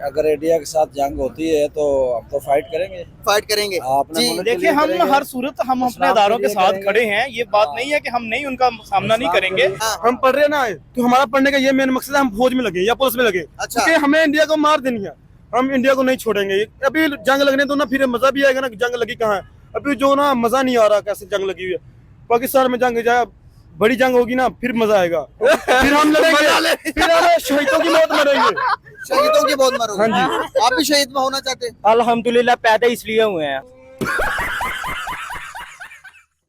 अगर इंडिया के साथ जंग होती है तो हम तो फाइट करेंगे। अपने जी, मुल्क के देखिए लिए हम करेंगे। हर सूरत हम अपने इस्लाम के अदारों के लिए साथ करेंगे। खड़े हैं, ये बात नहीं है कि हम नहीं उनका सामना नहीं इस्लाम के करेंगे। लिए- हाँ। हम पढ़ रहे ना तो हमारा पढ़ने का ये मेन मकसद है हम फौज में लगे या पुलिस में लगे, अच्छा। क्योंकि हमें इंडिया को मार देनी है। हम इंडिया को नहीं छोड़ेंगे। अभी जंग लगने दो ना, फिर मजा भी आएगा ना। जंग लगी कहाँ है अभी, जो ना मजा नहीं आ रहा कैसे जंग लगी हुई है। पाकिस्तान में जंग जाए, बड़ी जंग होगी ना, फिर मजा आएगा। फिर हम लड़ेंगे, फिर हम शहीदों की मौत मरेंगे। शहीदों की बहुत मरोगे। हाँ जी। आप भी शहीद में होना चाहते हैं? अल्हम्दुलिल्लाह पैदा इसलिए हुए हैं।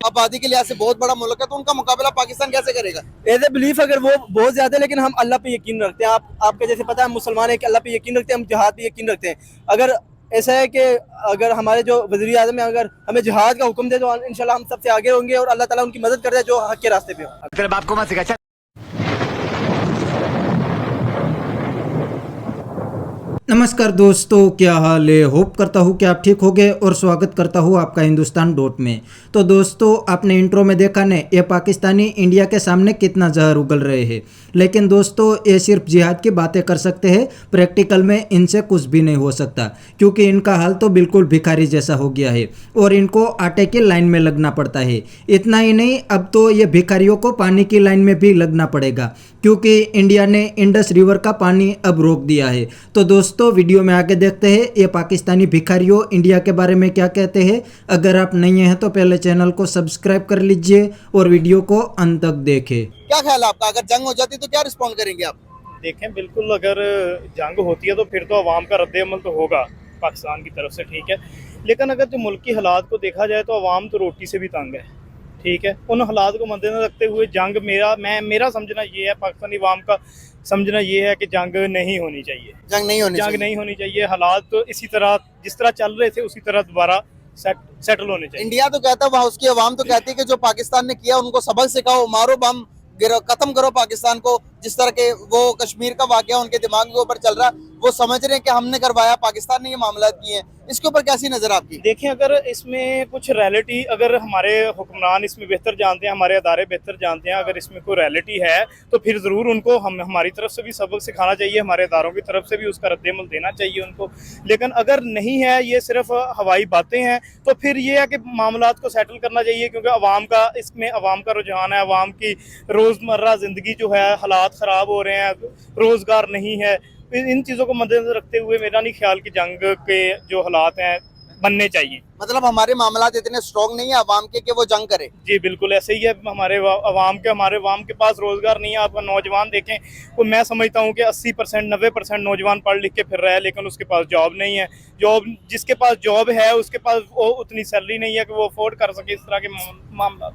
आबादी के लिहाज से बहुत बड़ा मुल्क है, तो उनका मुकाबला पाकिस्तान कैसे करेगा? एज ए बिलीफ अगर वो बहुत ज्यादा है, लेकिन हम अल्लाह पे यकीन रखते हैं। आपके जैसे पता है मुसलमान है कि अल्लाह पे यकीन रखते हैं, हम जिहाद पे यकीन रखते हैं। अगर ऐसा है कि अगर हमारे जो वज़ीर आज़म है अगर हमें जिहाद का हुक्म दे तो इंशाल्लाह हम सबसे आगे होंगे और अल्लाह ताला उनकी मदद कर दे जो हक के रास्ते पे हो। तेरे बाप को मत सिखा। नमस्कार दोस्तों, क्या हाल है। होप करता हूँ कि आप ठीक होंगे और स्वागत करता हूँ आपका हिंदुस्तान डॉट में। तो दोस्तों, आपने इंट्रो में देखा ने ये पाकिस्तानी इंडिया के सामने कितना जहर उगल रहे हैं, लेकिन दोस्तों ये सिर्फ जिहाद की बातें कर सकते हैं। प्रैक्टिकल में इनसे कुछ भी नहीं हो सकता, क्योंकि इनका हाल तो बिल्कुल भिखारी जैसा हो गया है और इनको आटे की लाइन में लगना पड़ता है। इतना ही नहीं, अब तो ये भिखारियों को पानी की लाइन में भी लगना पड़ेगा, क्योंकि इंडिया ने इंडस रिवर का पानी अब रोक दिया है। तो दोस्तों वीडियो में आगे देखते हैं ये पाकिस्तानी भिखारियों इंडिया के बारे में क्या कहते हैं। अगर आप नहीं हैं तो पहले चैनल को सब्सक्राइब कर लीजिए और वीडियो को अंत तक देखें। क्या ख्याल है आपका? अगर जंग हो जाती तो क्या रिस्पॉन्ड करेंगे आप? देखें बिल्कुल अगर जंग होती है तो फिर तो अवाम का रद्द-ए-अमल तो होगा पाकिस्तान की तरफ से, ठीक है। लेकिन अगर जो मुल्की हालात को देखा जाए तो अवाम तो रोटी से भी तंग है, ठीक है। उन हालात को मद्देनजर रखते हुए जंग मेरा समझना ये है, पाकिस्तानी अवाम का समझना ये है कि जंग नहीं होनी चाहिए। जंग नहीं होनी जंग चाहिए। नहीं होनी चाहिए। हालात तो इसी तरह जिस तरह चल रहे थे उसी तरह दोबारा सेटल होने चाहिए। इंडिया तो कहता है, वहाँ उसकी अवाम तो कहती है कि जो पाकिस्तान ने किया उनको सबक सिखाओ, मारो बम, खत्म करो पाकिस्तान को। जिस तरह के वो कश्मीर का वाकया उनके दिमाग के ऊपर चल रहा, वो समझ रहे हैं कि हमने करवाया, पाकिस्तान ने ये मामला किए हैं। इसके ऊपर कैसी नजर आपकी? देखें अगर इसमें कुछ रियलिटी, अगर हमारे हुक्मरान इसमें बेहतर जानते हैं, हमारे अदारे बेहतर जानते हैं, अगर इसमें कोई रियलिटी है तो फिर ज़रूर उनको हमारी तरफ से भी सबक सिखाना चाहिए, हमारे अदारों की तरफ से भी उसका रद्द-ए-अमल देना चाहिए उनको। लेकिन अगर नहीं है, ये सिर्फ हवाई बातें हैं, तो फिर ये है कि मामलात को सेटल करना चाहिए, क्योंकि अवाम का इसमें अवाम का रुझान है। अवाम की रोज़मर्रा ज़िंदगी जो है, हालात ख़राब हो रहे हैं, रोज़गार नहीं है। इन चीज़ों को मद्देनजर रखते हुए मेरा नहीं ख्याल कि जंग के जो हालात हैं बनने चाहिए। मतलब हमारे मामलात इतने स्ट्रॉन्ग नहीं है अवाम के कि वो जंग करे। जी बिल्कुल ऐसे ही है। हमारे अवाम के पास रोज़गार नहीं है। आप नौजवान देखें, तो मैं समझता हूँ कि 80% 90% नौजवान पढ़ लिख के फिर रहा है, लेकिन उसके पास जॉब नहीं है। जॉब जिसके पास जॉब है उसके पास वो उतनी सैलरी नहीं है कि वो अफोर्ड कर सके इस तरह के मामला।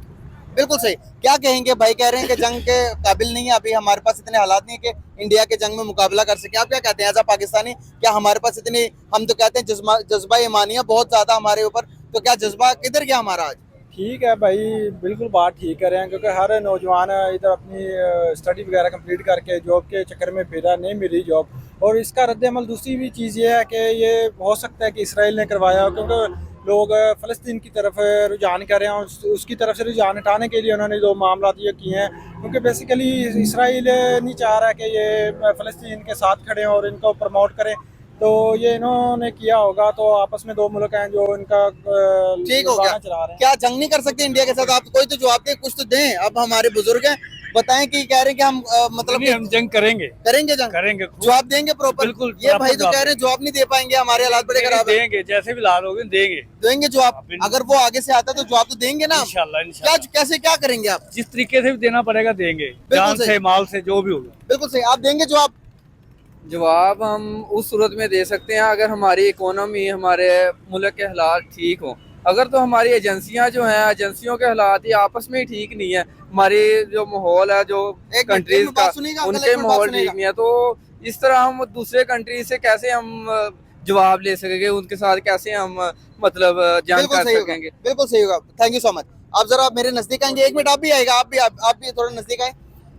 बिल्कुल सही। क्या कहेंगे? भाई कह रहे हैं कि जंग के काबिल नहीं है, अभी हमारे पास इतने हालात नहीं है कि इंडिया के जंग में मुकाबला कर सके। आप क्या कहते हैं एज अ पाकिस्तानी? क्या हमारे पास इतनी, हम तो कहते हैं जज्बा ईमानिया बहुत ज्यादा हमारे ऊपर, तो क्या जज्बा किधर गया हमारा आज? ठीक है भाई, बिल्कुल बात ठीक कर रहे हैं, क्योंकि हर नौजवान इधर अपनी स्टडी वगैरह कंप्लीट करके जॉब के चक्कर में फिरा, नहीं मिल रही जॉब। और इसका रद्द-ए-अमल दूसरी भी चीज़ ये है कि ये हो सकता है कि इसराइल ने करवाया, क्योंकि लोग फ़लस्तीन की तरफ रुझान कर रहे हैं और उसकी तरफ से रुझान हटाने के लिए उन्होंने जो मामला ये किए हैं, क्योंकि बेसिकली इसराइल नहीं चाह रहा कि ये फ़लस्तीन के साथ खड़े और इनको प्रमोट करें। तो ये इन्होंने किया होगा, तो आपस में दो मुल्क हैं जो इनका ठीक हो गया। चला रहे हैं। क्या जंग नहीं कर सकते इंडिया के साथ? आप कोई तो जवाब दे, कुछ तो दें। अब हमारे बुजुर्ग हैं, बताएं कि कह रहे हैं कि हम मतलब नहीं, हम जंग करेंगे जंग करेंगे जवाब देंगे प्रॉपर। बिल्कुल, ये भाई तो जवाब कह रहे हैं जवाब नहीं दे पाएंगे, हमारे हालात बड़े खराब है। देंगे, जैसे भी लाल होंगे देंगे जवाब। अगर वो आगे से आता है तो जवाब तो देंगे ना। क्या कैसे क्या करेंगे आप? जिस तरीके से भी देना पड़ेगा देंगे, जान से, माल से, जो भी होगा। बिल्कुल सही। आप देंगे जवाब हम उस सूरत में दे सकते हैं अगर हमारी इकोनॉमी, हमारे मुल्क के हालात ठीक हों। अगर तो हमारी एजेंसियां जो हैं, एजेंसियों के हालात ये आपस में ही ठीक नहीं है, हमारी जो माहौल है जो कंट्रीज का, उनके माहौल ठीक नहीं है, तो इस तरह हम दूसरे कंट्रीज से कैसे हम जवाब ले सकेंगे, उनके साथ कैसे हम मतलब जंग कर सकेंगे। बिल्कुल सही होगा। Thank you so much. आप जरा मेरे नजदीक आएंगे, एक मिनट आप भी आएगा, आप भी थोड़ा नजदीक आए।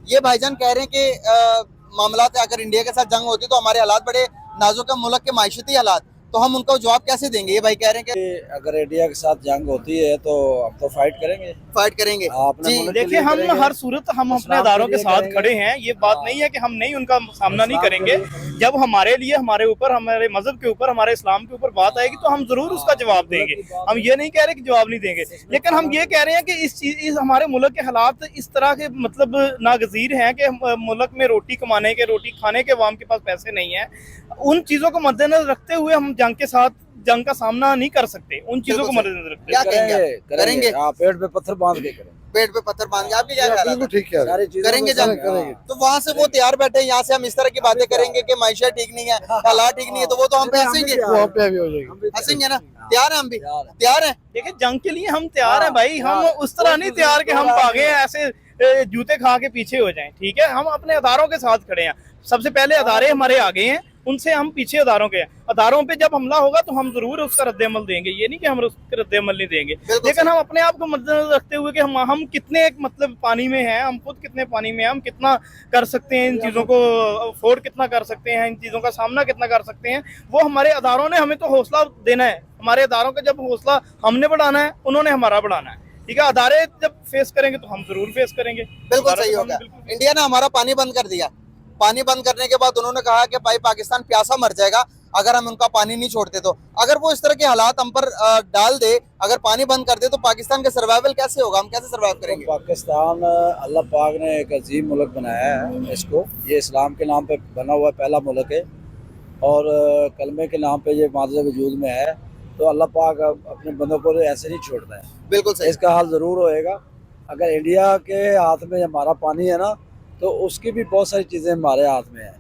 ये भाईजान कह रहे हैं कि मामला अगर इंडिया के साथ जंग होती तो हमारे हालात बड़े नाजुक है, मुल्क के मायशती हालात, तो हम उनको जवाब कैसे देंगे? ये भाई कह रहे हैं कि अगर इंडिया के साथ जंग होती है तो हम तो फाइट करेंगे। फाइट करेंगे। आपने जी, मुल्क के देखिए लिए हम करेंगे। हर सूरत हम अपने इस्लाम अदारों के के लिए साथ करेंगे। खड़े हैं, ये बात नहीं है कि हम नहीं उनका सामना नहीं करेंगे। जब हमारे लिए हमारे ऊपर हमारे मजहब के ऊपर हमारे इस्लाम के ऊपर बात आएगी तो हम जरूर उसका जवाब देंगे। हम ये नहीं कह रहे कि जवाब नहीं देंगे, लेकिन हम ये कह रहे हैं कि इस हमारे मुल्क के हालात इस तरह के मतलब नागजीर हैं कि मुल्क में रोटी कमाने के रोटी खाने के अवाम के पास पैसे नहीं है। उन चीजों को मद्देनजर रखते हुए हम जंग का सामना नहीं कर सकते। उन चीजों को मद्देनजर रखते क्या हुए कहेंगे? करेंगे? हाँ, पेट पे पत्थर बांध के करेंगे। पेट पे पत्थर बांध के। आपकी क्या ख्याल है? ठीक है, सारी चीजों करेंगे को जंग? करेंगे। तो वहाँ से वो तैयार बैठे हैं, यहाँ से हम इस तरह की बातें करेंगे कि मायशा ठीक नहीं है, हालात ठीक नहीं है, तो वो तो हम पे हंसेंगे। हंसेंगे ना? तैयार हैं हम भी? तैयार हैं? देखिए जंग के लिए हम तैयार हैं भाई। हम उस तरह नहीं तैयार कि हम भागे ऐसे जूते खा के पीछे हो जाएं। ठीक है, हम अपने अदारों के साथ खड़े हैं। सबसे पहले अदारे हमारे आगे हैं, उनसे हम पीछे अदारों के हैं। अदारों पे जब हमला होगा तो हम जरूर उसका रद्द-ए-अमल देंगे। ये नहीं कि हम उसका रद्द-ए-अमल नहीं देंगे, लेकिन हम अपने आप को मद्देनजर रखते हुए कि हम कितने मतलब पानी में हैं, हम खुद कितने पानी में हैं, हम कितना कर सकते हैं, इन चीज़ों को अफोर्ड कितना कर सकते हैं, इन चीज़ों का सामना कितना कर सकते हैं, वो हमारे अदारों ने हमें तो हौसला देना है। हमारे अदारों का जब हौसला हमने बढ़ाना है, उन्होंने हमारा बढ़ाना है। ठीक है, अदारे जब फेस करेंगे तो हम जरूर फेस करेंगे। बिल्कुल सही होगा। इंडिया ने हमारा पानी बंद कर दिया। पानी बंद करने के बाद उन्होंने कहा कि भाई पाकिस्तान प्यासा मर जाएगा अगर हम उनका पानी नहीं छोड़ते। तो अगर वो इस तरह के हालात हम पर डाल दे, अगर पानी बंद कर दे, तो पाकिस्तान का सर्वाइवल कैसे होगा? हम कैसे सर्वाइव करेंगे? पाकिस्तान अल्लाह पाक ने एक अजीम मुल्क बनाया है इसको। ये इस्लाम के नाम पे बना हुआ पहला मुल्क है और कलमे के नाम पे ये मादे वजूद में है। तो अल्लाह पाक अपने बंदों को ऐसे नहीं छोड़ता है। बिल्कुल सही। इसका हाल ज़रूर होएगा। अगर इंडिया के हाथ में हमारा पानी है ना, तो उसकी भी बहुत सारी चीज़ें हमारे हाथ में है।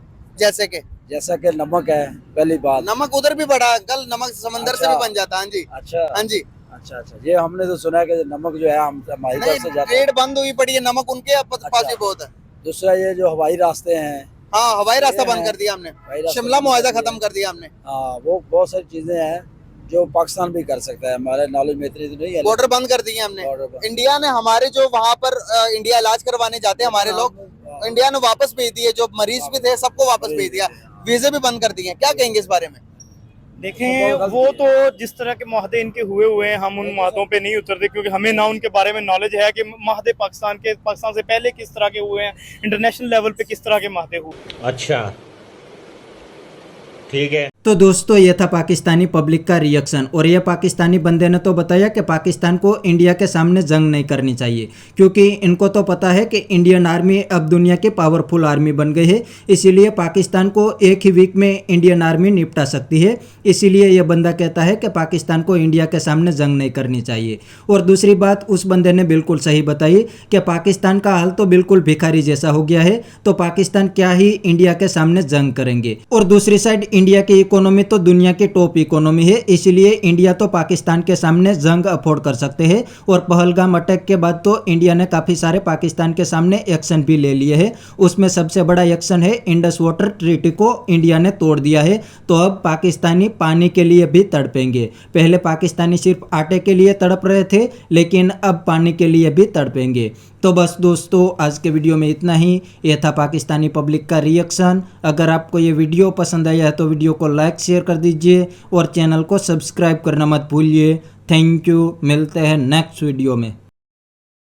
जैसा कि नमक है, पहली बात। नमक उधर भी बढ़ा अंकल, नमक समंदर से भी बन जाता है। हाँ जी, अच्छा, हाँ जी। अच्छा, ये हमने तो सुना है कि नमक जो है हमारी तरफ से जाता है। ट्रेड बंद हुई पड़ी है, नमक उनके पास भी बहुत है। दूसरा ये जो हवाई रास्ते हैं, हाँ, हवाई रास्ता बंद कर दिया हमने। शिमला मुआहदा खत्म कर दिया हमने। हाँ, वो बहुत सारी चीजें हैं जो पाकिस्तान भी कर सकता है। हमारे नॉलेज में इतनी तो नहीं है। बॉर्डर बंद कर दिए हमने। इंडिया ने हमारे जो वहाँ पर इंडिया इलाज करवाने जाते हैं हमारे लोग, इंडिया ने वापस भेज दिए। जो मरीज भी थे सबको वापस भेज दिया, वीजे भी बंद कर दिए। क्या कहेंगे इस बारे में? देखें, वो तो जिस तरह के मुआहदे इनके हुए हैं, हम उन मुआहदों पे नहीं उतरते क्योंकि हमें ना उनके बारे में नॉलेज है कि मुआहदे पाकिस्तान से पहले किस तरह के हुए हैं, इंटरनेशनल लेवल पे किस तरह के मुआहदे हुए। अच्छा, ठीक है। तो दोस्तों ये था पाकिस्तानी पब्लिक का रिएक्शन। और ये पाकिस्तानी बंदे ने तो बताया कि पाकिस्तान को इंडिया के सामने जंग नहीं करनी चाहिए, क्योंकि इनको तो पता है कि इंडियन आर्मी अब दुनिया की पावरफुल आर्मी बन गई है, इसीलिए पाकिस्तान को एक ही वीक में इंडियन आर्मी निपटा सकती है। इसीलिए ये बंदा कहता है कि पाकिस्तान को इंडिया के सामने जंग नहीं करनी चाहिए। और दूसरी बात उस बंदे ने बिल्कुल सही बताई कि पाकिस्तान का हाल तो बिल्कुल भिखारी जैसा हो गया है, तो पाकिस्तान क्या ही इंडिया के सामने जंग करेंगे। और दूसरी साइड इंडिया की इकोनॉमी तो दुनिया की टॉप इकोनॉमी है, इसलिए इंडिया तो पाकिस्तान के सामने जंग अफोर्ड कर सकते हैं। और पहलगाम अटैक के बाद तो इंडिया ने काफ़ी सारे पाकिस्तान के सामने एक्शन भी ले लिए हैं। उसमें सबसे बड़ा एक्शन है इंडस वाटर ट्रीटी को इंडिया ने तोड़ दिया है। तो अब पाकिस्तानी पानी के लिए भी तड़पेंगे। पहले पाकिस्तानी सिर्फ आटे के लिए तड़प रहे थे, लेकिन अब पानी के लिए भी तड़पेंगे। तो बस दोस्तों आज के वीडियो में इतना ही। यह था पाकिस्तानी पब्लिक का रिएक्शन। अगर आपको ये वीडियो पसंद आया है तो वीडियो को लाइक शेयर कर दीजिए और चैनल को सब्सक्राइब करना मत भूलिए। थैंक यू, मिलते हैं नेक्स्ट वीडियो में।